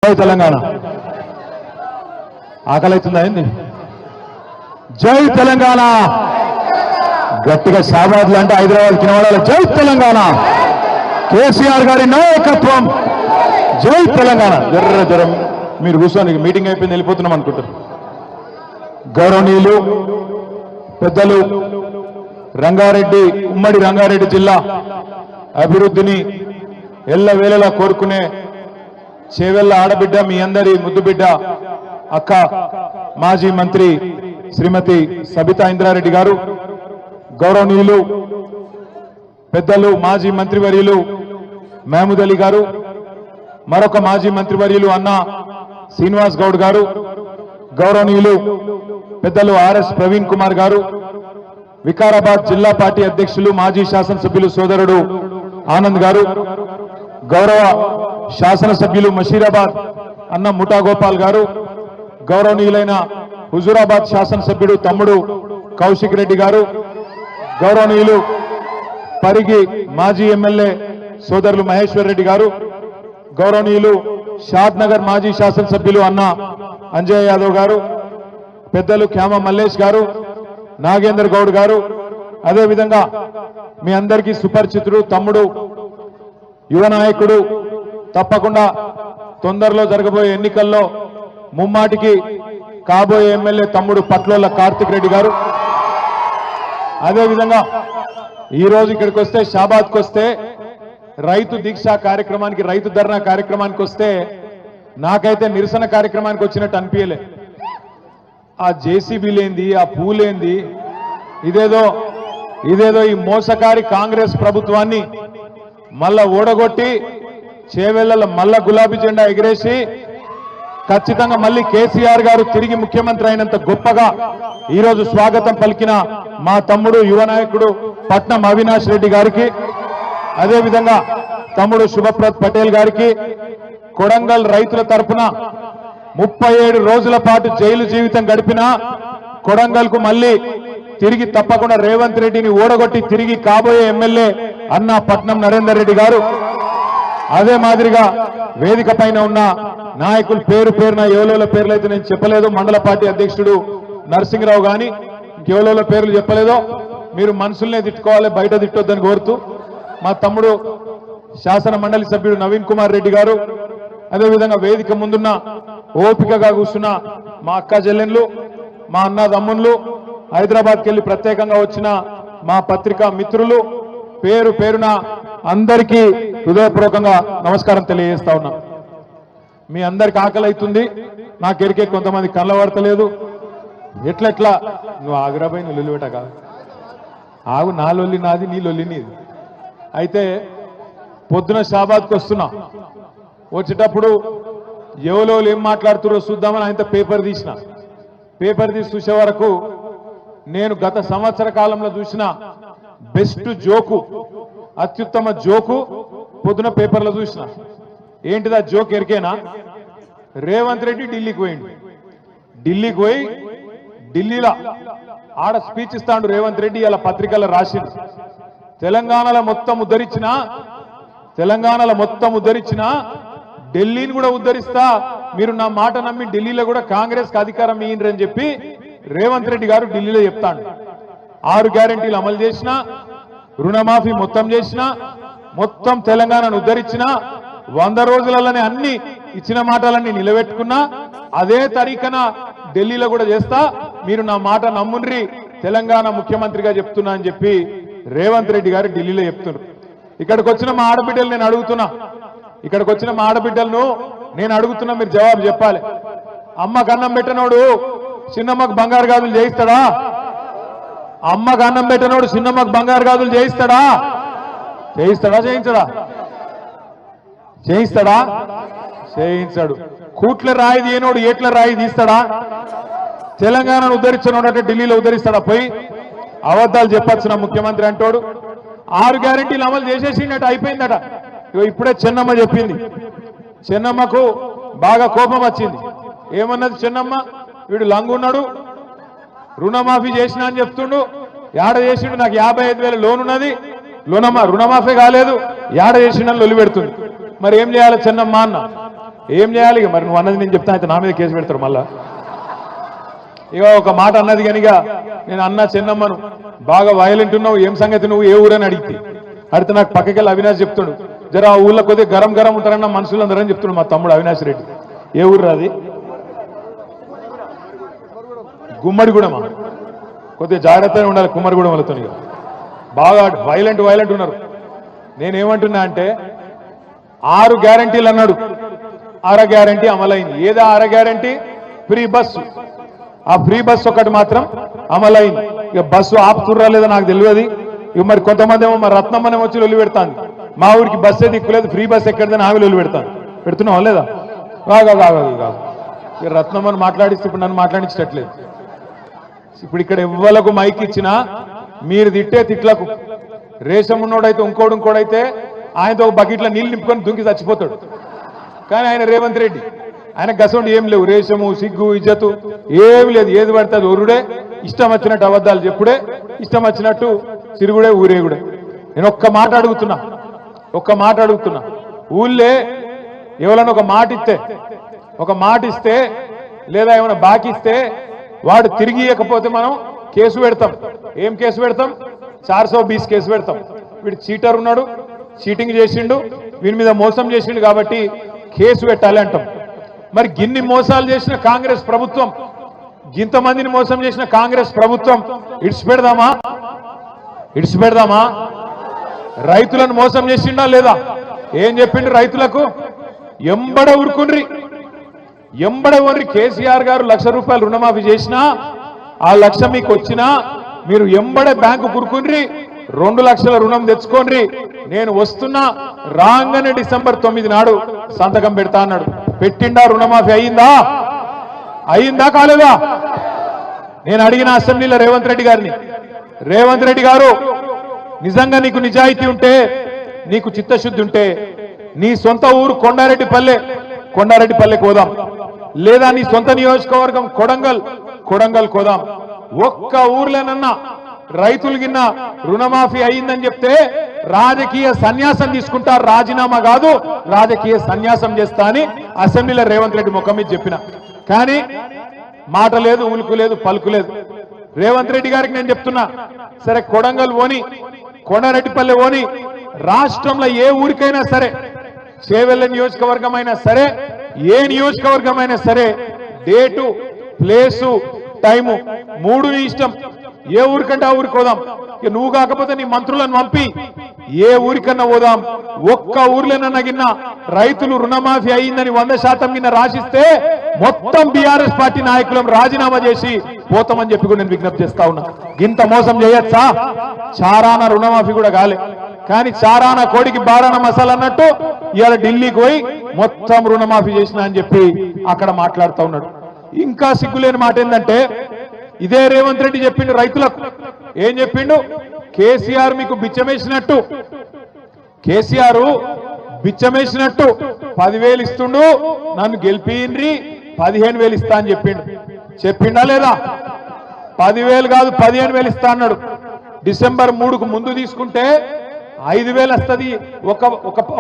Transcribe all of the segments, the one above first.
జై తెలంగాణ. ఆకలి అవుతుందా ఏంది? జై తెలంగాణ. గట్టిగా షాబాద్లు అంటే హైదరాబాద్ కినవాడాలి. జై తెలంగాణ. కేసీఆర్ గారి నాయకత్వం. జై తెలంగాణ. జరం మీరు కూర్చొని మీటింగ్ అయిపోయింది వెళ్ళిపోతున్నాం అనుకుంటారు. గౌరవనీయులు పెద్దలు రంగారెడ్డి, ఉమ్మడి రంగారెడ్డి జిల్లా అభివృద్ధిని ఎల్లవేళలా కోరుకునే చేవెళ్ల ఆడబిడ్డ, మీ అందరి ముద్దు బిడ్డ అక్క, మాజీ మంత్రి శ్రీమతి సబితా ఇంద్రారెడ్డి గారు, గౌరవనీయులు పెద్దలు మాజీ మంత్రివర్యులు మహమూద్ అలీ గారు, మరొక మాజీ మంత్రివర్యులు అన్న శ్రీనివాస్ గౌడ్ గారు, గౌరవనీయులు పెద్దలు ఆర్ఎస్ ప్రవీణ్ కుమార్ గారు, వికారాబాద్ జిల్లా పార్టీ అధ్యక్షులు మాజీ శాసనసభ్యులు సోదరుడు ఆనంద్ గారు, గౌరవ శాసనసభ్యులు మషీరాబాద్ అన్న ముఠా గోపాల్ గారు, గౌరవనీయులైన హుజూరాబాద్ శాసనసభ్యుడు తమ్ముడు కౌశిక్ రెడ్డి గారు, గౌరవనీయులు పరిగి మాజీ ఎమ్మెల్యే సోదరులు మహేశ్వర్ రెడ్డి గారు, గౌరవనీయులు షాద్ నగర్ మాజీ శాసనసభ్యులు అన్న అంజయ్ యాదవ్ గారు, పెద్దలు క్యామ మల్లేష్ గారు, నాగేందర్ గౌడ్ గారు, అదేవిధంగా మీ అందరికీ సుపరిచితుడు తమ్ముడు, యువ నాయకుడు, తప్పకుండా తొందరలో జరగబోయే ఎన్నికల్లో ముమ్మాటికి కాబోయే ఎమ్మెల్యే తమ్ముడు పట్లోళ్ళ కార్తిక్ రెడ్డి గారు, అదేవిధంగా ఈరోజు ఇక్కడికి వస్తే షాబాద్కి వస్తే రైతు దీక్ష కార్యక్రమానికి, రైతు ధర్నా కార్యక్రమానికి వస్తే నాకైతే నిరసన కార్యక్రమానికి వచ్చినట్టు అనిపించలే. ఆ జేసీబీలేంది, ఆ పూలేంది, ఇదేదో ఈ మోసకారి కాంగ్రెస్ ప్రభుత్వాన్ని మళ్ళా ఓడగొట్టి చేవెళ్ల మళ్ళా గులాబీ జెండా ఎగిరేసి ఖచ్చితంగా మళ్ళీ కేసీఆర్ గారు తిరిగి ముఖ్యమంత్రి అయినంత గొప్పగా ఈరోజు స్వాగతం పలికిన మా తమ్ముడు యువ నాయకుడు పట్నం అవినాష్ రెడ్డి గారికి, అదేవిధంగా తమ్ముడు శుభప్రద్ పటేల్ గారికి, కొడంగల్ రైతుల తరఫున 37 రోజుల పాటు జైలు జీవితం గడిపిన కొడంగల్ కు మళ్ళీ తిరిగి తప్పకుండా రేవంత్ రెడ్డిని ఓడగొట్టి తిరిగి కాబోయే ఎమ్మెల్యే అన్న పట్నం నరేందర్ రెడ్డి గారు, అదే మాదిరిగా వేదిక పైన ఉన్న నాయకులు పేరు పేరున ఎవలోల పేర్లు అయితే నేను చెప్పలేదు, మండల పార్టీ అధ్యక్షుడు నరసింహరావు గాని ఇంకెవలోల పేర్లు చెప్పలేదో మీరు మనసులనే తిట్టుకోవాలి, బయట తిట్టొద్దని కోరుతూ మా తమ్ముడు శాసన మండలి సభ్యుడు నవీన్ కుమార్ రెడ్డి గారు, అదేవిధంగా వేదిక ముందున్న ఓపికగా కూర్చున్న మా అక్క చెల్లెన్లు, మా అన్న తమ్ముళ్ళు, హైదరాబాద్కి వెళ్ళి ప్రత్యేకంగా వచ్చిన మా పత్రికా మిత్రులు, పేరు పేరున అందరికీ హృదయపూర్వకంగా నమస్కారం తెలియజేస్తా ఉన్నా. మీ అందరికి ఆకలి అవుతుంది, నాకెరికే కొంతమంది కళ్ళ పడతలేదు. ఎట్లెట్లా నువ్వు ఆగ్రాబాయి నువ్వు లొల్లి పెట్ట కాదు, ఆగు, నా లొల్లి నాది, నీ లొల్లి నీది. అయితే పొద్దున షాబాద్కి వస్తున్నా, వచ్చేటప్పుడు ఎవరో ఏం మాట్లాడుతున్నారో చూద్దామని ఆయన పేపర్ తీసి చూసే వరకు నేను గత సంవత్సర కాలంలో చూసిన బెస్ట్ జోకు, అత్యుత్తమ జోకు పొద్దున పేపర్లో చూసిన. ఏంటిదా జోక్ ఎరికేనా? రేవంత్ రెడ్డి ఢిల్లీకి పోయి ఢిల్లీలో ఆడ స్పీచ్ ఇస్తాడు రేవంత్ రెడ్డి. ఇలా పత్రికల్లో రాసిండు, తెలంగాణలో మొత్తం ఉద్ధరించిన ఢిల్లీని కూడా ఉద్ధరిస్తా, మీరు నా మాట నమ్మి ఢిల్లీలో కూడా కాంగ్రెస్ కి అధికారం ఇయ్యండి చెప్పి రేవంత్ రెడ్డి గారు ఢిల్లీలో చెప్తాడు. 6 గ్యారెంటీలు అమలు చేసిన, రుణమాఫీ మొత్తం చేసిన, మొత్తం తెలంగాణను ఉద్ధరించిన, 100 రోజులలోనే అన్ని ఇచ్చిన మాటలన్నీ నిలబెట్టుకున్నా, అదే తరీఖన ఢిల్లీలో కూడా చేస్తా, మీరు నా మాట నమ్ముండ్రి, తెలంగాణ ముఖ్యమంత్రిగా చెప్తున్నా అని చెప్పి రేవంత్ రెడ్డి గారు ఢిల్లీలో చెప్తున్నారు. ఇక్కడికి వచ్చిన మా ఆడబిడ్డలు నేను అడుగుతున్నా, మీరు జవాబు చెప్పాలి. అమ్మకు అన్నం పెట్టనోడు చిన్నమ్మకు బంగారు గాజులు చేయిస్తాడా? అమ్మకు అన్నం పెట్టనోడు చిన్నమ్మకు బంగారు గాజులు చేయిస్తాడా? చేయించాడు. కూట్ల రాయి తీయనోడు ఏట్ల రాయి తీస్తాడా? తెలంగాణను ఉద్ధరించినోడు అంటే ఢిల్లీలో ఉద్ధరిస్తాడా? పోయి అబద్ధాలు చెప్పొచ్చిన ముఖ్యమంత్రి అంటోడు. 6 గ్యారెంటీలు అమలు చేసేసిందట, అయిపోయిందట. ఇప్పుడే చెన్నమ్మ చెప్పింది, చెన్నమ్మకు బాగా కోపం వచ్చింది. ఏమన్నది చెన్నమ్మ? వీడు లంగున్నాడు, రుణమాఫీ చేసినా అని చెప్తుండు, ఏడ చేసిండు, నాకు 55,000 లోన్ ఉన్నది, రుణమాఫీ కాలేదు, ఏడ చేసిండని లొల్లి పెడుతుంది. మరి ఏం చేయాలి చెన్నమ్మ అన్న? ఏం చేయాలి ఇక మరి నువ్వు అన్నది నేను చెప్తాను అయితే నా మీద కేసు పెడతారు మళ్ళా ఇక ఒక మాట అన్నది కనుక నేను అన్నా చిన్నమ్మను బాగా వైలెంట్ ఉన్నావు ఏం సంగతి నువ్వు ఏ ఊరని అడిగితే నాకు పక్కకెళ్ళి అవినాష్ చెప్తాడు జర ఆ ఊళ్ళో కొద్దిగా గరం గరం ఉంటారన్న మనుషులు అందరని చెప్తున్నాడు మా తమ్ముడు అవినాష్ రెడ్డి ఏ ఊరు అది గుమ్మడిగూడమా కొద్దిగా జాగ్రత్తగా ఉండాలి కుమ్మరిగూడెం వాళ్ళతో బాగా వైలెంట్ ఉన్నారు నేనేమంటున్నా అంటే 6 గ్యారంటీలు అన్నాడు 6 గ్యారంటీ అమలైంది ఏదా 6 గ్యారంటీ ఫ్రీ బస్సు ఆ ఫ్రీ బస్సు ఒకటి మాత్రం అమలైంది ఇక బస్సు ఆపుతుర్రా లేదా నాకు తెలియదు ఇక మరి కొంతమంది ఏమో మరి రత్నమ్మనే వచ్చి లొల్లి పెడతాను మా ఊరికి బస్సే దిక్కులేదు ఫ్రీ బస్ ఎక్కడిదని ఆమె లొల్లి పెడుతున్నావా లేదా కాదు ఇక రత్నమ్మని మాట్లాడిస్తే ఇప్పుడు నన్ను మాట్లాడించట్లేదు ఇప్పుడు ఇక్కడ ఎవ్వలకు మైక్ ఇచ్చినా మీరు తిట్టే తిట్లకు రేషం ఉన్నోడైతే ఇంకోడైతే ఆయనతో ఒక బకెట్లో నీళ్ళు నింపుకొని దుంకి చచ్చిపోతాడు కానీ ఆయన రేవంత్ రెడ్డి ఆయన గసండి ఏం లేవు రేషము సిగ్గు ఇజ్జతు ఏమి లేదు ఏది పడితే అది ఒరుడే ఇష్టం వచ్చినట్టు అబద్ధాలు చెప్పుడే ఇష్టం వచ్చినట్టు తిరుగుడే ఊరేగుడే నేను ఒక్క మాట అడుగుతున్నా ఊళ్ళే ఎవరైనా ఒక మాట ఇస్తే లేదా ఏమైనా బాకీ ఇస్తే వాడు తిరిగి ఇవ్వకపోతే మనం కేసు పెడతాం ఏం కేసు పెడతాం 420 కేసు పెడతాం వీడు చీటర్ ఉన్నాడు చీటింగ్ చేసిండు వీని మీద మోసం చేసిండు కాబట్టి కేసు పెట్టాలి అంటాం మరి గిన్ని మోసాలు చేసిన కాంగ్రెస్ ప్రభుత్వం గింతమందిని మోసం చేసిన కాంగ్రెస్ ప్రభుత్వం ఇడిచిపెడదామా రైతులను మోసం చేసిండా లేదా ఏం చెప్పిండు రైతులకు ఎంబడ ఊరుకుని కేసీఆర్ గారు 1,00,000 రూపాయలు రుణమాఫీ చేసినా ఆ 1,00,000 మీకు వచ్చినా మీరు ఎంబడే బ్యాంకు కురుకుని 2 లక్షల రుణం తెచ్చుకోండి నేను వస్తున్నా రాగానే డిసెంబర్ 9 నాడు సంతకం పెడతా అన్నాడు పెట్టిండా రుణమాఫీ అయిందా కాలేదా నేను అడిగిన అసెంబ్లీలో రేవంత్ రెడ్డి గారు నిజంగా నీకు నిజాయితీ ఉంటే నీకు చిత్తశుద్ధి ఉంటే నీ సొంత ఊరు కొండారెడ్డిపల్లె కోదాం లేదా నీ సొంత నియోజకవర్గం కొడంగల్ కోదాం ఒక్క ఊర్లోనన్నా రైతులు గిన్న రుణమాఫీ అయిందని చెప్తే రాజకీయ సన్యాసం తీసుకుంటా రాజీనామా కాదు రాజకీయ సన్యాసం చేస్తా అని అసెంబ్లీలో రేవంత్ రెడ్డి ముఖం మీద చెప్పిన కానీ మాట లేదు ఉలుకు లేదు పలుకు లేదు రేవంత్ రెడ్డి గారికి నేను చెప్తున్నా సరే కొడంగల్ ఓని కొండారెడ్డిపల్లె ఓని రాష్ట్రంలో ఏ ఊరికైనా సరే చేవెళ్ళ నియోజకవర్గం అయినా సరే ఏ నియోజకవర్గం అయినా సరే డేటు ప్లేసు టైము 3 నీ ఇష్టం ఏ ఊరికంటే ఆ ఊరికి పోదాం ఇక నువ్వు కాకపోతే నీ మంత్రులను పంపి ఏ ఊరికన్నా పోదాం ఒక్క ఊర్లోనన్నా గిన్న రైతులు రుణమాఫీ అయిందని 100% గిన్న రాసిస్తే మొత్తం బీఆర్ఎస్ పార్టీ నాయకులం రాజీనామా చేసి పోతామని చెప్పి కూడా నేను విజ్ఞప్తి చేస్తా ఉన్నా గింత మోసం చేయొచ్చా చారాన రుణమాఫీ కూడా కాలే కానీ చారాన కోడికి బారాన మసాలా అన్నట్టు ఇవాళ ఢిల్లీకి పోయి మొత్తం రుణమాఫీ చేసిన అని చెప్పి అక్కడ మాట్లాడుతూ ఉన్నాడు ఇంకా సిగ్గులేని మాట ఏంటంటే ఇదే రేవంత్ రెడ్డి చెప్పిండు రైతులకు ఏం చెప్పిండు కేసీఆర్ మీకు బిచ్చమేసినట్టు 10,000 ఇస్తుండు నన్ను గెలిపిండ్రి 15,000 ఇస్తా అని చెప్పిండా లేదా 10,000 కాదు 15,000 ఇస్తా అన్నాడు డిసెంబర్ 3కు ముందు తీసుకుంటే 5,000 వస్తుంది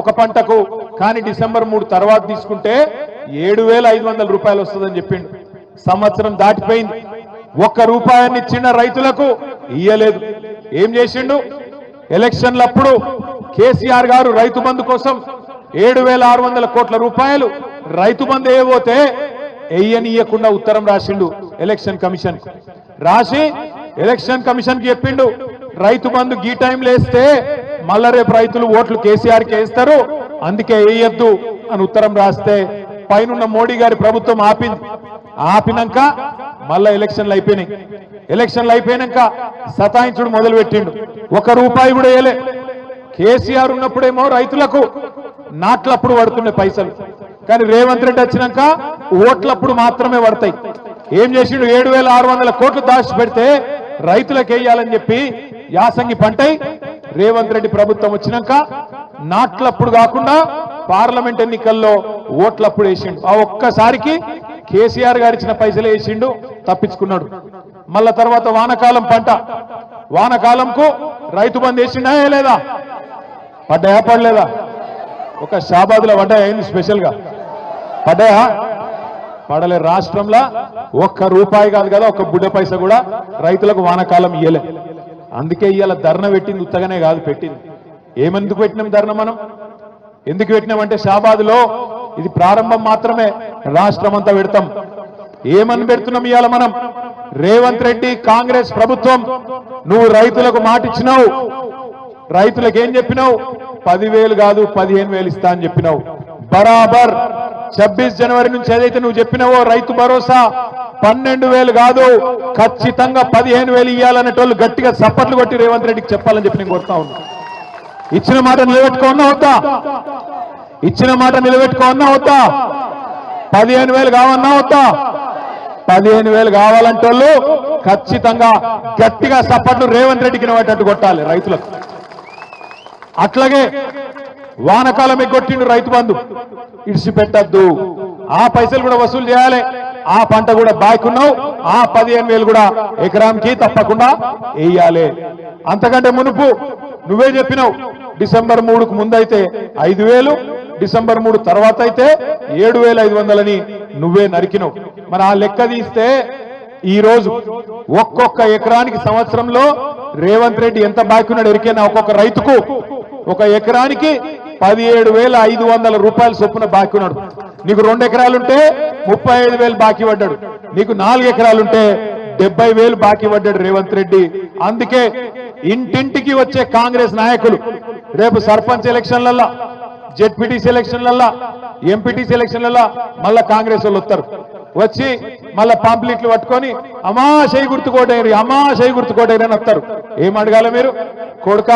ఒక పంటకు కానీ డిసెంబర్ 3 తర్వాత తీసుకుంటే 7,500 రూపాయలు వస్తుందని చెప్పిండు సంవత్సరం దాటిపోయింది ఒక్క రూపాయాన్ని ఇచ్చిన రైతులకు ఇయ్యలేదు ఏం చేసిండు ఎలక్షన్లప్పుడు కేసీఆర్ గారు రైతు బంధు కోసం 7,600 కోట్ల రూపాయలు రైతు బంధు వేయబోతే ఇయ్యకుండా ఉత్తరం రాసిండు ఎలక్షన్ కమిషన్ రాసి ఎలక్షన్ కమిషన్ కి చెప్పిండు రైతు బంధు గీ టైంలో వేస్తే మళ్ళా రేపు రైతులు ఓట్లు కేసీఆర్ కి వేస్తారు అందుకే వేయొద్దు అని ఉత్తరం రాస్తే పైనున్న మోడీ గారి ప్రభుత్వం ఆపినాక మళ్ళా ఎలక్షన్లు అయిపోయినాక సతాయించుడు మొదలు పెట్టిండు 1 రూపాయి కూడా వేయలే కేసీఆర్ ఉన్నప్పుడేమో రైతులకు నాట్లప్పుడు పడుతుండే పైసలు కానీ రేవంత్ రెడ్డి వచ్చినాక ఓట్లప్పుడు మాత్రమే పడతాయి ఏం చేసిండు 7,600 కోట్లు దాచి పెడితే రైతులకు వేయాలని చెప్పి యాసంగి పంటై రేవంత్ రెడ్డి ప్రభుత్వం వచ్చినాక నాట్లప్పుడు కాకుండా పార్లమెంట్ ఎన్నికల్లో ఓట్లప్పుడు వేసిండు ఆ ఒక్కసారికి కేసీఆర్ గారు ఇచ్చిన పైసలు వేసిండు తప్పించుకున్నాడు మళ్ళా తర్వాత వానకాలంకు రైతు బంధు వేసిండా లేదా పడ్డాయా పడలేదా ఒక షాబాద్లో పడ్డాయి అయింది స్పెషల్ గా పడ్డాయా? పడలే. రాష్ట్రంలో ఒక్క రూపాయి కాదు కదా, ఒక్క బుడ్డ పైస కూడా రైతులకు వానాకాలం ఇయ్యలే. అందుకే ఇవాళ ధర్నా పెట్టింది ఉత్తగానే కాదు, పెట్టింది. ఏమెందుకు పెట్టినాం ధర్నా? మనం ఎందుకు పెట్టినామంటే షాబాద్లో ఇది ప్రారంభం మాత్రమే, రాష్ట్రం అంతా పెడతాం. ఏమని పెడుతున్నాం ఇవాళ మనం? రేవంత్ రెడ్డి కాంగ్రెస్ ప్రభుత్వం, నువ్వు రైతులకు మాట ఇచ్చినావు. రైతులకు ఏం చెప్పినావు? 10,000 కాదు 15,000 ఇస్తా అని చెప్పినావు. బరాబర్ 26 జనవరి నుంచి ఏదైతే నువ్వు చెప్పినావో రైతు భరోసా 12,000 కాదు, ఖచ్చితంగా 15,000 ఇవ్వాలనేటోళ్ళు గట్టిగా చప్పట్లు కొట్టి రేవంత్ రెడ్డికి చెప్పాలని చెప్పి నేను కోరుతా ఉన్నా. ఇచ్చిన మాట నిలబెట్టుకోన్నా వద్దా? ఇచ్చిన మాట నిలబెట్టుకోన్నా వద్దా? 15,000 కావన్నా వద్దా? 15,000 కావాలంటోళ్ళు ఖచ్చితంగా గట్టిగా చప్పట్లు రేవంత్ రెడ్డికి నిలబెట్టట్టు కొట్టాలి రైతులకు. అట్లాగే వానకాలం ఎగ్గొట్టిండు రైతు బంధు, ఇడిచిపెట్టద్దు. ఆ పైసలు కూడా వసూలు చేయాలి. ఆ పంట కూడా బాకున్నావు, ఆ 15,000 కూడా ఎకరానికి తప్పకుండా వేయాలి. అంతకంటే మునుపు నువ్వే చెప్పినావు, డిసెంబర్ 3కు ముందైతే 5,000, డిసెంబర్ 3 తర్వాత అయితే 7,500 నువ్వే నరికినావు. మరి ఆ లెక్క తీస్తే ఈ రోజు ఒక్కొక్క ఎకరానికి సంవత్సరంలో రేవంత్ రెడ్డి ఎంత బాకున్నాడు ఎరికేనా? ఒక్కొక్క రైతుకు ఒక ఎకరానికి 17,500 రూపాయల చొప్పున బాకీ ఉన్నాడు. నీకు 2 ఎకరాలుంటే 35,000 బాకీ పడ్డాడు. నీకు 4 ఎకరాలుంటే 70,000 బాకీ పడ్డాడు రేవంత్ రెడ్డి. అందుకే ఇంటింటికి వచ్చే కాంగ్రెస్ నాయకులు రేపు సర్పంచ్ ఎలక్షన్లల్లా, జెడ్పీటీసీ ఎలక్షన్లల్లా, ఎంపీటీసీ ఎలక్షన్లల్లా మళ్ళా కాంగ్రెస్ వాళ్ళు వస్తారు. వచ్చి మళ్ళా పాంప్లెట్లు పట్టుకొని అమ్మా చేయి గుర్తుకోటేరి, అమ్మా చేయి గుర్తుకోటేరి అని వస్తారు. ఏం అడగాల మీరు? కొడుక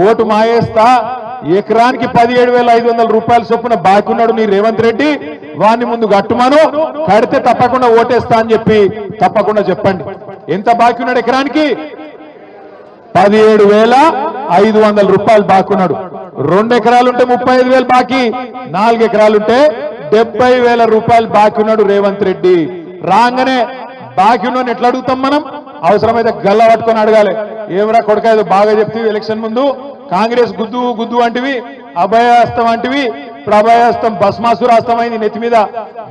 ఓటు మాయేస్తా, ఎకరానికి 17,500 రూపాయల చొప్పున బాకున్నాడు నీ రేవంత్ రెడ్డి, వాడిని ముందు కట్టుమాను, కడితే తప్పకుండా ఓటేస్తా అని చెప్పి తప్పకుండా చెప్పండి. ఎంత బాకున్నాడు ఎకరానికి? 17,500 రూపాయలు బాకున్నాడు. 2 ఎకరాలుంటే 35,000 బాకీ, 4 ఎకరాలుంటే 70,000 రూపాయలు బాకీ ఉన్నాడు రేవంత్ రెడ్డి. రాగానే బాకీ ఉన్నాను ఎట్లా అడుగుతాం మనం? అవసరమైతే గల్ల పట్టుకొని అడగాలి. ఏమరా కొడుక ఏదో బాగా చెప్తే ఎలక్షన్ ముందు కాంగ్రెస్ గుద్దు గుద్దు అంటివి, అభయాస్తం అంటివి, ఇప్పుడు అభయాస్తం భస్మాసురాస్తం అయింది, నెత్తి మీద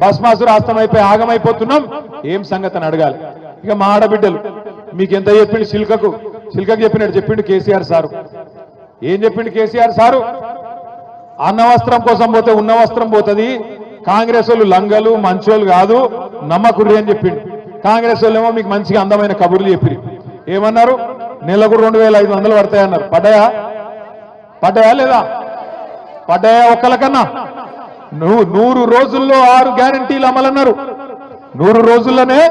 భస్మాసురాస్తం అయిపోయి ఆగమైపోతున్నాం, ఏం సంగతి అని అడగాలి. ఇక మా ఆడబిడ్డలు మీకు ఎంత చెప్పిండు? సిల్కకు చెప్పినట్టు చెప్పిండు కేసీఆర్ సారు. ఏం చెప్పిండు కేసీఆర్ సారు? అన్న వస్త్రం కోసం పోతే ఉన్న వస్త్రం పోతుంది, కాంగ్రెస్ వాళ్ళు లంగలు మంచోళ్ళు కాదు, నమ్మకుర్రి అని చెప్పిండు. కాంగ్రెస్ వాళ్ళు ఏమో మీకు మంచిగా అందమైన కబుర్లు చెప్పి ఏమన్నారు? నెలకు 2,500 పడతాయన్నారు. పడ్డాయా లేదా? పడ్డాయా ఒక్కలకన్నా? 100 రోజుల్లో 6 గ్యారంటీలు అమలన్నారు. 100 రోజుల్లోనే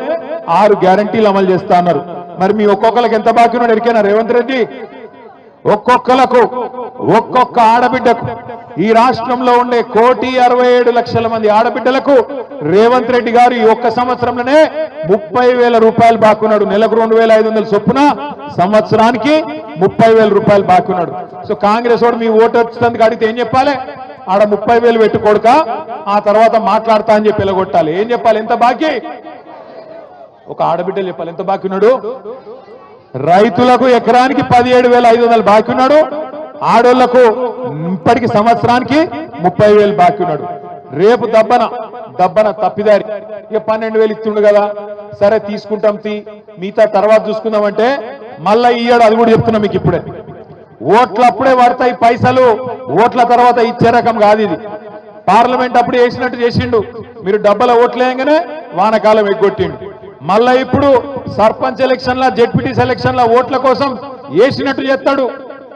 6 గ్యారంటీలు అమలు చేస్తా అన్నారు. మరి మీ ఒక్కొక్కరికి ఎంత బాకీ ఉన్నాడు ఎరికేనా రేవంత్ రెడ్డి? ఒక్కొక్కలకు, ఒక్కొక్క ఆడబిడ్డకు, ఈ రాష్ట్రంలో ఉండే 1,67,00,000 మంది ఆడబిడ్డలకు రేవంత్ రెడ్డి గారు ఈ ఒక్క సంవత్సరంలోనే 30,000 రూపాయలు బాకున్నాడు. నెలకు 2,500 చొప్పున, సంవత్సరానికి 30,000 రూపాయలు బాకున్నాడు. సో కాంగ్రెస్ వాడు మీ ఓటు వచ్చినందుకు అడిగితే ఏం చెప్పాలి? ఆడ 30,000 పెట్టుకోడుక, ఆ తర్వాత మాట్లాడతా అని చెప్పి ఎలగొట్టాలి. ఏం చెప్పాలి? ఎంత బాకీ? ఒక ఆడబిడ్డలు చెప్పాలి ఎంత బాకీ ఉన్నాడు. రైతులకు ఎకరానికి 17,500 బాకీ ఉన్నాడు. ఆడోళ్లకు ఇప్పటికి సంవత్సరానికి 30,000 బాకీ ఉన్నాడు. రేపు దబ్బన తప్పిదారి ఇక 12,000 ఇస్తుండు కదా, సరే తీసుకుంటాం మిగతా తర్వాత చూసుకుందామంటే మళ్ళా ఇయ్యాడు. అది కూడా చెప్తున్నా మీకు ఇప్పుడే. ఓట్లు అప్పుడే పడతాయి పైసలు, ఓట్ల తర్వాత ఇచ్చే రకం కాదు ఇది. పార్లమెంట్ అప్పుడు వేసినట్టు చేసిండు, మీరు డబ్బల ఓట్లేయంగానే వానకాలం ఎగ్గొట్టిండు. మళ్ళా ఇప్పుడు సర్పంచ్ ఎలక్షన్ల, జెడ్పీటీసీ ఎలక్షన్ల ఓట్ల కోసం వేసినట్టు చేస్తాడు,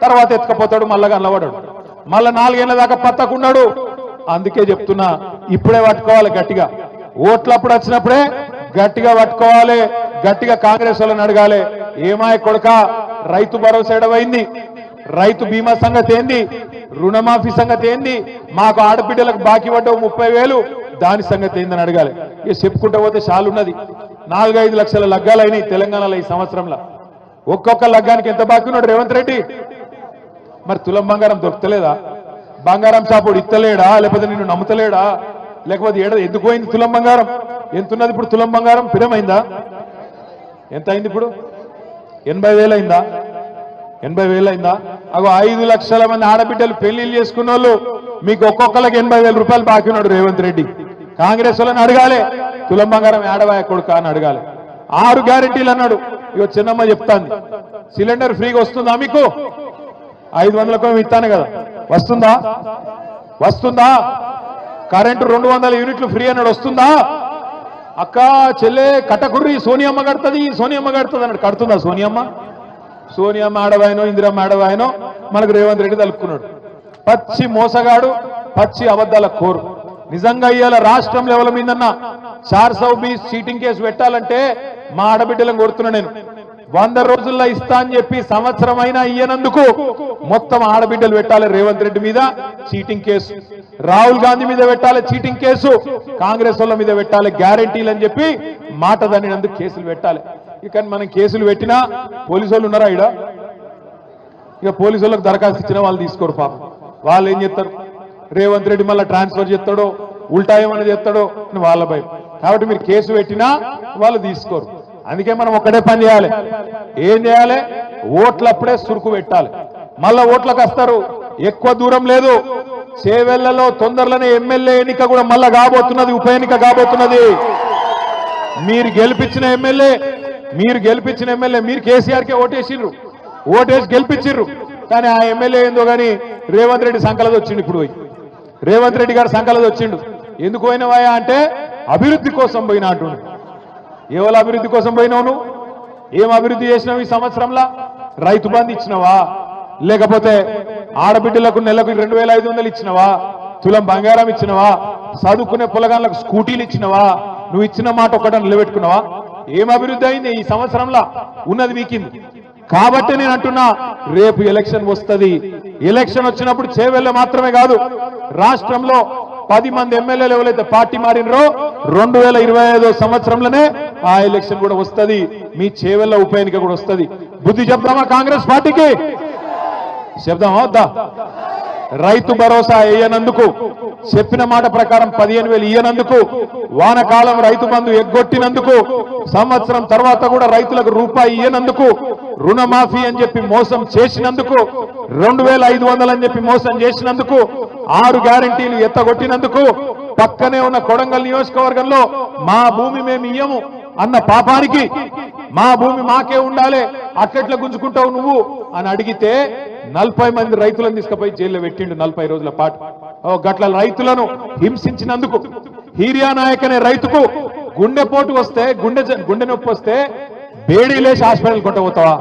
తర్వాత ఎత్తుకపోతాడు, మళ్ళా కనబడాడు, మళ్ళా 4 ఏళ్ల దాకా పత్తకున్నాడు. అందుకే చెప్తున్నా, ఇప్పుడే పట్టుకోవాలి గట్టిగా. ఓట్లప్పుడు వచ్చినప్పుడే గట్టిగా పట్టుకోవాలి, గట్టిగా కాంగ్రెస్ వాళ్ళని అడగాలి. ఏమాయ కొడుక రైతు భరోసా ఎడవైంది, రైతు బీమా సంగతి ఏంది, రుణమాఫీ సంగతి ఏంది, మాకు ఆడబిడ్డలకు బాకీ పడ్డవు 30,000 దాని సంగతి ఏందని అడగాలి. ఇక చెప్పుకుంటూ పోతే చాలున్నది. 4-5 లక్షల లగ్గాలైనాయి తెలంగాణలో ఈ సంవత్సరంలో. ఒక్కొక్క లగ్గానికి ఎంత బాకీ ఉన్నాడు రేవంత్ రెడ్డి? మరి తులం బంగారం దొరుకుతలేదా? బంగారం షాపుడు ఇత్తలేడా? లేకపోతే నిన్ను నమ్ముతలేడా? లేకపోతే ఎందుకు పోయింది తులం బంగారం? ఎంతున్నది ఇప్పుడు తులం బంగారం? పిరమైందా? ఎంత అయింది ఇప్పుడు? 80,000 అయిందా? 80,000 అయిందా? అగో 5 లక్షల మంది ఆడబిడ్డలు పెళ్లిళ్ళు చేసుకున్న వాళ్ళు మీకు ఒక్కొక్కరికి 80,000 రూపాయలు బాకీ ఉన్నాడు రేవంత్ రెడ్డి. కాంగ్రెస్ వాళ్ళని అడగాలి, తులం బంగారం ఏడవాయ కొడుక అని అడగాలి. 6 గ్యారెంటీలు అన్నాడు. ఇగో చిన్నమ్మ చెప్తాంది, సిలిండర్ ఫ్రీగా వస్తుందా మీకు? 500కు ఇస్తాను కదా, వస్తుందా? వస్తుందా? కరెంటు 200 యూనిట్లు ఫ్రీ అన్నాడు, వస్తుందా? అక్క చెల్లె కట్టకుర్రి సోనియమ్మ కడుతుంది, సోనియమ్మ కడుతుంది అన్నాడు, కడుతుందా సోనియమ్మ? సోనియమ్మ ఆడవాయనో ఇందిరమ్మ ఆడవాయనో మనకు రేవంత్ రెడ్డి తలుపుకున్నాడు. పచ్చి మోసగాడు, పచ్చి అబద్ధాల కోరు. నిజంగా ఇవాళ రాష్ట్రం లెవెల్ మీదన్నా 420 చీటింగ్ కేసు పెట్టాలంటే మా ఆడబిడ్డలను కోరుతున్నా నేను. 100 రోజుల్లో ఇస్తా అని చెప్పి సంవత్సరం అయినా ఇయ్యనందుకు మొత్తం ఆడబిడ్డలు పెట్టాలి రేవంత్ రెడ్డి మీద చీటింగ్ కేసు, రాహుల్ గాంధీ మీద పెట్టాలి చీటింగ్ కేసు, కాంగ్రెస్ వాళ్ళ మీద పెట్టాలి గ్యారెంటీలు అని చెప్పి మాట దానినందుకు కేసులు పెట్టాలి. ఇక మనం కేసులు పెట్టినా పోలీసు వాళ్ళు ఉన్నారా ఇడ? ఇక పోలీసు వాళ్ళకి దరఖాస్తు ఇచ్చినా వాళ్ళు తీసుకోరు పాపం. వాళ్ళు ఏం చేస్తారు? రేవంత్ రెడ్డి మళ్ళీ ట్రాన్స్ఫర్ చేస్తాడో ఉల్టా ఏమైనా చేస్తాడో అని వాళ్ళ భయం. కాబట్టి మీరు కేసు పెట్టినా వాళ్ళు తీసుకోరు. అందుకే మనం ఒక్కటే పని చేయాలి. ఏం చేయాలి? ఓట్లప్పుడే సురుకు పెట్టాలి. మళ్ళా ఓట్లకు వస్తారు, ఎక్కువ దూరం లేదు. చేవెళ్లలో తొందరలోనే ఎమ్మెల్యే ఎన్నిక కూడా మళ్ళా కాబోతున్నది, ఉప ఎన్నిక కాబోతున్నది. మీరు గెలిపించిన ఎమ్మెల్యే మీరు కేసీఆర్కే ఓటేసిర్రు, ఓటేసి గెలిపించిర్రు. కానీ ఆ ఎమ్మెల్యే ఏందో కానీ రేవంత్ రెడ్డి సంకలది వచ్చిండు. ఇప్పుడు పోయి రేవంత్ రెడ్డి గారు సంకలది వచ్చిండు. ఎందుకు పోయినవాయా అంటే అభివృద్ధి కోసం పోయినా అంటుండు. ఎవరు అభివృద్ధి కోసం పోయినావు నువ్వు? ఏం అభివృద్ధి చేసినావు ఈ సంవత్సరంలో? రైతు బంధు ఇచ్చినవా? లేకపోతే ఆడబిడ్డలకు నెలకు 2500 ఇచ్చినవా? తులం బంగారం ఇచ్చినవా? చదువుకునే పొలగాళ్ళకు స్కూటీలు ఇచ్చినవా? నువ్వు ఇచ్చిన మాట ఒక్కట నిలబెట్టుకున్నావా? ఏం అభివృద్ధి అయింది ఈ సంవత్సరంలో? ఉన్నది వీకింది. కాబట్టి నేను అంటున్నా, రేపు ఎలక్షన్ వస్తుంది. ఎలక్షన్ వచ్చినప్పుడు చేవెళ్ళ మాత్రమే కాదు, రాష్ట్రంలో 10 మంది ఎమ్మెల్యేలు ఎవరైతే పార్టీ మారినరో 2025 సంవత్సరంలోనే ఆ ఎలక్షన్ కూడా వస్తుంది. మీ చేవెళ్ళ ఉప ఎన్నిక కూడా వస్తుంది. బుద్ధి చెప్దామా కాంగ్రెస్ పార్టీకి? చెప్దామా వద్దా? రైతు భరోసా వేయనందుకు, చెప్పిన మాట ప్రకారం 15,000 ఇయ్యనందుకు, వానకాలం రైతు బంధు ఎగ్గొట్టినందుకు, సంవత్సరం తర్వాత కూడా రైతులకు రూపాయి ఇయ్యనందుకు, రుణమాఫీ అని చెప్పి మోసం చేసినందుకు, 2,500 అని చెప్పి మోసం చేసినందుకు, 6 గ్యారెంటీలు ఎత్తగొట్టినందుకు, పక్కనే ఉన్న కొడంగల్ నియోజకవర్గంలో మా భూమి మేము ఇయ్యము అన్న పాపానికి, మా భూమి మాకే ఉండాలి అట్లెట్లా గుంజుకుంటావు నువ్వు అని అడిగితే 40 మంది రైతులను తీసుకుపోయి జైల్లో పెట్టిండు 40 రోజుల పాటు. గట్ల రైతులను హింసించినందుకు, హీరియా నాయక్ అనే రైతుకు గుండెపోటు వస్తే, గుండె నొప్పి వస్తే బేడీ లేచి హాస్పిటల్ కొట్టబోతావా?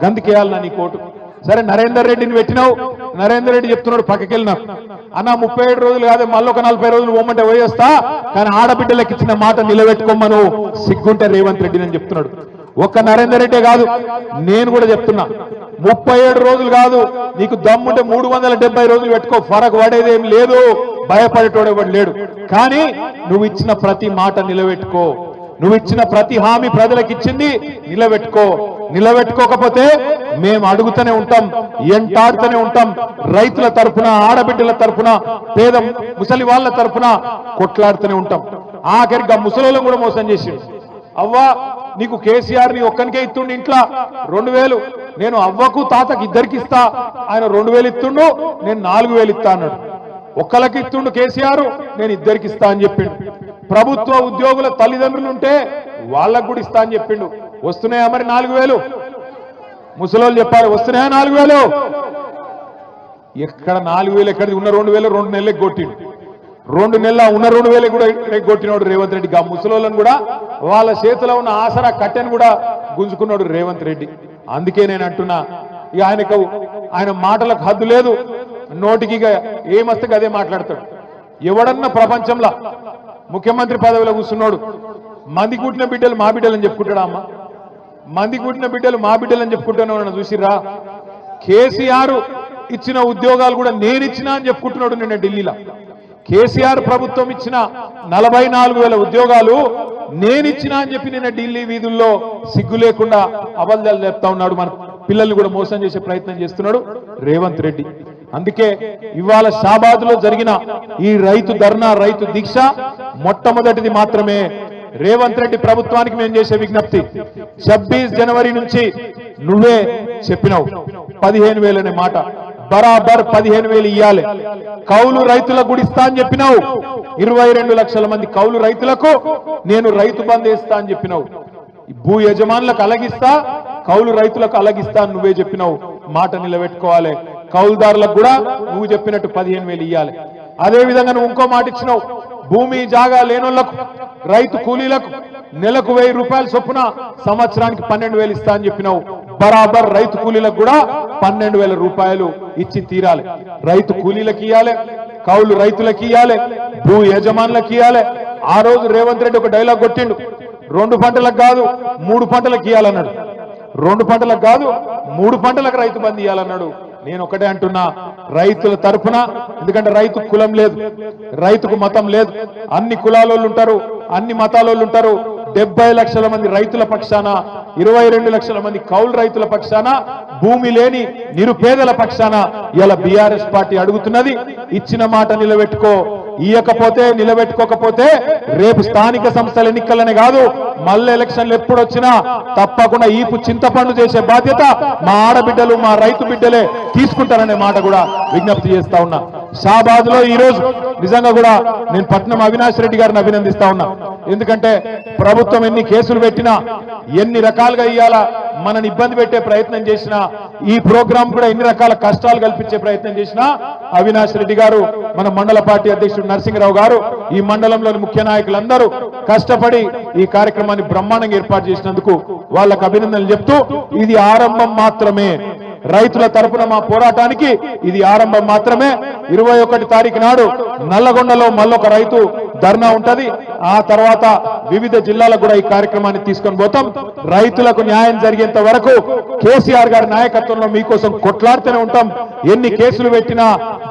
గందుకేయాలన్నా నీ కోటు? సరే నరేందర్ రెడ్డిని పెట్టినావు, నరేందర్ రెడ్డి చెప్తున్నాడు పక్కకెళ్ళినా అన్న 37 రోజులు కాదే మళ్ళీ ఒక 40 రోజులు పోమంటే పోయేస్తా, కానీ ఆడబిడ్డలకు ఇచ్చిన మాట నిలబెట్టుకోమను సిగ్గుంటే రేవంత్ రెడ్డి అని చెప్తున్నాడు. ఒక్క నరేందర్ రెడ్డే కాదు, నేను కూడా చెప్తున్నా, 37 రోజులు కాదు, నీకు దమ్ముంటే 370 రోజులు పెట్టుకో, ఫరక్ పడేదేం లేదు, భయపడేటోడు ఎవడు లేడు. కానీ నువ్వు ఇచ్చిన ప్రతి మాట నిలబెట్టుకో, నువ్వు ఇచ్చిన ప్రతి హామీ ప్రజలకు ఇచ్చింది నిలబెట్టుకో. నిలబెట్టుకోకపోతే మేము అడుగుతూనే ఉంటాం, ఎంటాడుతూనే ఉంటాం. రైతుల తరఫున, ఆడబిడ్డల తరఫున, పేద ముసలి వాళ్ళ తరఫున కొట్లాడుతూనే ఉంటాం. ఆఖరిగా ముసలోళ్ళం కూడా మోసం చేసిండు. అవ్వా నీకు కేసీఆర్ ని ఒక్కనికే ఇస్తుండు ఇంట్లో 2000, నేను అవ్వకు తాతకి ఇద్దరికి ఇస్తా, ఆయన 2000 ఇస్తుండు, నేను 4000 ఇస్తా అన్నాడు. ఒక్కలకి ఇస్తుండు కేసీఆర్, నేను ఇద్దరికి ఇస్తా అని చెప్పిండు. ప్రభుత్వ ఉద్యోగుల తల్లిదండ్రులు ఉంటే వాళ్ళకు కూడా ఇస్తా అని చెప్పిండు. వస్తున్నాయా మరి 4000? ముసలోళ్ళు చెప్పాలి, వస్తున్నాయా 4000? ఎక్కడ 4000 ఎక్కడిది? ఉన్న 2000 2 నెలలకు కొట్టిండు. 2 నెలల ఉన్న 2000 కూడా కొట్టినాడు రేవంత్ రెడ్డి. ఆ ముసలోళ్ళను కూడా వాళ్ళ చేతిలో ఉన్న ఆసరా కట్టెను కూడా గుంజుకున్నాడు రేవంత్ రెడ్డి. అందుకే నేను అంటున్నా, ఇక ఆయన మాటలకు హద్దు లేదు, నోటికి ఇక ఏమస్తే అదే మాట్లాడతాడు. ఎవడన్నా ప్రపంచంలో ముఖ్యమంత్రి పదవిలో కూర్చున్నాడు మంది కూటిన బిడ్డలు మా బిడ్డలని చెప్పుకుంటాడా? అమ్మ మంది కూటిన బిడ్డలు మా బిడ్డలని చెప్పుకుంటాను చూసిరా? కేసీఆర్ ఇచ్చిన ఉద్యోగాలు కూడా నేను ఇచ్చినా అని చెప్పుకుంటున్నాడు నిన్న ఢిల్లీలో. కేసీఆర్ ప్రభుత్వం ఇచ్చిన 44,000 ఉద్యోగాలు నేనిచ్చినా అని చెప్పి నిన్న ఢిల్లీ వీధుల్లో సిగ్గు లేకుండా అబద్ధాలు చెప్తా ఉన్నాడు. మన పిల్లల్ని కూడా మోసం చేసే ప్రయత్నం చేస్తున్నాడు రేవంత్ రెడ్డి. అందుకే ఇవాళ షాబాద్ లో జరిగిన ఈ రైతు ధర్నా, రైతు దీక్ష మొట్టమొదటిది మాత్రమే. రేవంత్ రెడ్డి ప్రభుత్వానికి మేము చేసే విజ్ఞప్తి, 26 జనవరి నుంచి నువ్వే చెప్పినావు 15,000 అనే మాట. బరాబర్ 15,000 ఇయ్యాలి. కౌలు రైతులకు కూడా ఇస్తా అని చెప్పినావు. 22 లక్షల మంది కౌలు రైతులకు నేను రైతు బంధు ఇస్తా అని చెప్పినావు. భూ యజమానులకు అలగిస్తా, కౌలు రైతులకు అలగిస్తా అని నువ్వే చెప్పినావు. మాట నిలబెట్టుకోవాలి. కౌలుదారులకు కూడా నువ్వు చెప్పినట్టు 15,000 ఇయ్యాలి. అదే విధంగా నువ్వు ఇంకో మాట ఇచ్చినావు. భూమి జాగా లేనోళ్లకు, రైతు కూలీలకు నెలకు 1000 రూపాయల చొప్పున సంవత్సరానికి 12,000 ఇస్తా అని చెప్పినావు. బరాబర్ రైతు కూలీలకు కూడా 12,000 రూపాయలు ఇచ్చి తీరాలి. రైతు కూలీలకు ఇయ్యాలి, కౌలు రైతులకు ఇయ్యాలి, భూ యజమానులకు ఇయ్యాలి. ఆ రోజు రేవంత్ రెడ్డి ఒక డైలాగ్ కొట్టిండు. 2 పంటలకు కాదు 3 పంటలకు ఇయ్యాలన్నాడు. 2 పంటలకు కాదు 3 పంటలకు రైతు బంధు ఇయ్యాలన్నాడు. నేను ఒకటే అంటున్నా, రైతుల తరఫున, ఎందుకంటే రైతు కులం లేదు, రైతుకు మతం లేదు, అన్ని కులాలోళ్ళు ఉంటారు, అన్ని మతాలోళ్ళు ఉంటారు. 70 లక్షల మంది రైతుల పక్షాన, 22 లక్షల మంది కౌలు రైతుల పక్షాన, భూమి లేని నిరుపేదల పక్షాన ఇలా బీఆర్ఎస్ పార్టీ అడుగుతున్నది. ఇచ్చిన మాట నిలబెట్టుకో. ఇయ్యకపోతే, నిలబెట్టుకోకపోతే రేపు స్థానిక సంస్థల ఎన్నికలనే కాదు, మళ్ళీ ఎలక్షన్లు ఎప్పుడు వచ్చినా తప్పకుండా ఈపు చింతపండు చేసే బాధ్యత మా ఆడబిడ్డలు, మా రైతు బిడ్డలే తీసుకుంటారనే మాట కూడా విజ్ఞప్తి చేస్తా ఉన్నా. షాబాద్ లో ఈ రోజు నిజంగా కూడా నేను పట్నం అవినాష్ రెడ్డి గారిని అభినందిస్తా ఉన్నా. ఎందుకంటే ప్రభుత్వం ఎన్ని కేసులు పెట్టినా, ఎన్ని రకాలుగా ఇయ్యాలా మనని ఇబ్బంది పెట్టే ప్రయత్నం చేసినా, ఈ ప్రోగ్రాం కూడా ఎన్ని రకాల కష్టాలు కల్పించే ప్రయత్నం చేసినా, అవినాష్ రెడ్డి గారు, మన మండల పార్టీ అధ్యక్షుడు నరసింహరావు గారు, ఈ మండలంలోని ముఖ్య నాయకులందరూ కష్టపడి ఈ కార్యక్రమాన్ని బ్రహ్మాండంగా ఏర్పాటు చేసినందుకు వాళ్ళకు అభినందనలు చెప్తూ, ఇది ఆరంభం మాత్రమే. రైతుల తరపున మా పోరాటానికి ఇది ఆరంభం మాత్రమే. 21 తారీఖు నాడు నల్లగొండలో మళ్ళొక రైతు ధర్నా ఉంటది. ఆ తర్వాత వివిధ జిల్లాలకు కూడా ఈ కార్యక్రమాన్ని తీసుకొని పోతాం. రైతులకు న్యాయం జరిగేంత వరకు కేసీఆర్ గారి నాయకత్వంలో మీకోసం కొట్లాడుతూనే ఉంటాం. ఎన్ని కేసులు పెట్టినా,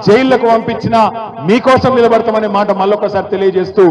జైళ్లకు పంపించినా మీకోసం నిలబడతామనే మాట మళ్ళొకసారి తెలియజేస్తూ